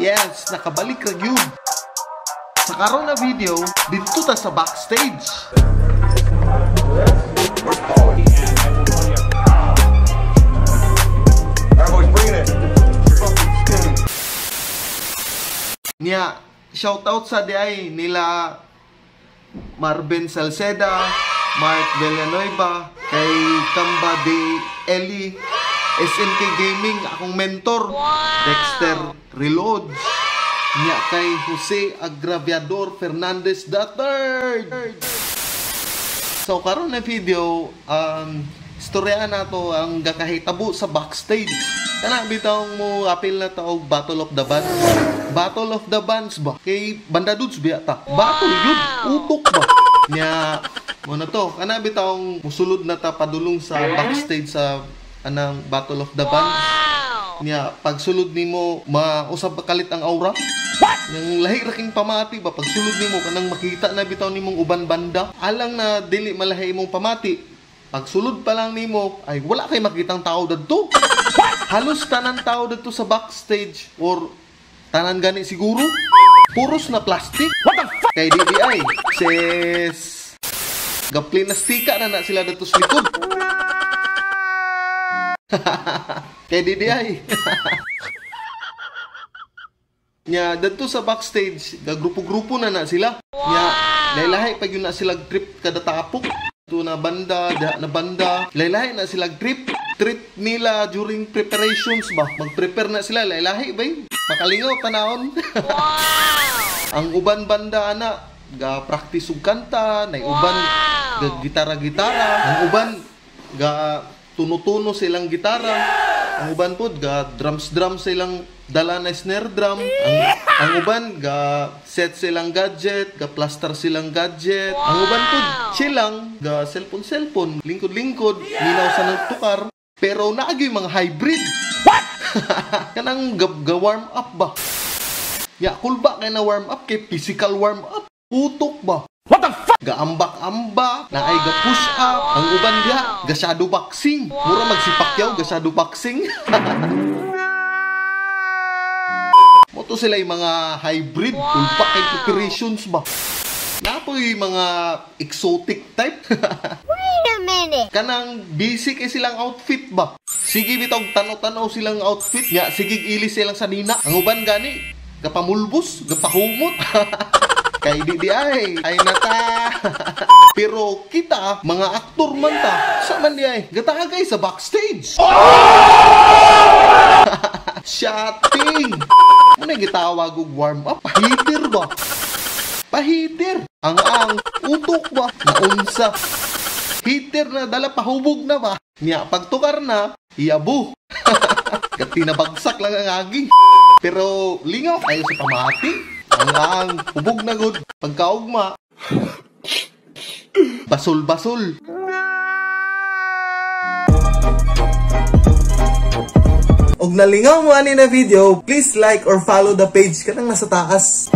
Yes, nakabalik ra gyud. Sa karon na video, dito ta sa backstage. Nya, shoutout sa diay nila Marvin Salceda, Mark Villanueva, kay Kamba de Eli, SNK Gaming, akong mentor, Dexter Reload, nya kay Jose Agraviador Fernandez III. So karon na video, istoryahan nato ang gakahitabo sa backstage. Kana bitawng mo apil na taog Battle of the Bands. Battle of the Bands ba? Kay banda dudes biya ta. Battle yun, utok ba? Nya mo na to. Kana bitawng musulod na ta padulong sa backstage sa anang Battle of the Bands. Nya pagsulod nimo mausab kalit ang aura. Yang lahi ra king pamati ba pagsulod nimo kanang makita na bitaw nimong uban banda. Alang na dili malahi imong pamati. Pagsulod pa lang nimo ay wala kay makitang tao dadto. Halos tanan tao dito sa backstage or tanan gani siguro puros na plastic. What the fuck? Kay DDI sis gaplinastika na sila dito sa likod. Kay DDI nya dito sa backstage gagrupo-grupo na sila. Nya lahi pag yun na sila trip kada tapok. Ito na banda, na banda. Lahi na sila trip nila during preparations ba? Mag-prepare na sila, lahi ba yun? Makalingaw, tanahon. Ang uban banda na, ga-practice og kanta, na uban ga-gitara-gitara, ang uban ga-tuno-tuno silang gitara, ang uban po ga-drums silang dala na snare drum, ang uban ga-set silang gadget, ga-plaster silang gadget, ang uban po silang ga-cellphone, lingkod-lingkod, minaw sa nagtukar. Pero naagi mga hybrid. What? Kanang ga-warm up ba? Ya, cool ba kay na warm up kay physical warm up? Utok ba? What the fuck? Ga-ambak-ambak, na ay ga-push up. Ang uban diha, ga-shadow boxing. Mura magsipakyaw, ga-shadow boxing. Moto sila yung mga hybrid. Cool pa kay preparations ba? Napoy mga exotic type. Wait a minute. Kanang basic silang outfit ba? Sige bitog tanaw-tanaw silang outfit. Ya, sige ilis silang sa nina. Ang uban gani, gapamulbos, gapahumot. Kay DDI, ay nata. Pero kita, mga aktor man ta. Sa man di ay, gatagay sa backstage. Shotting. Muna gitawag og warm up. Pahitir ba? Pahitir. Ang utok ba? Naunsa. Hitir na dala pahubog na ba? Niya pagtukar na, iyabu. Gati na bagsak lang ang agi. Pero lingaw kayo sa pamati. Ang hubog na good. Pagkaugma. Basol-basol. Og nalingaw mo ani na video, please like or follow the page kanang nasa taas.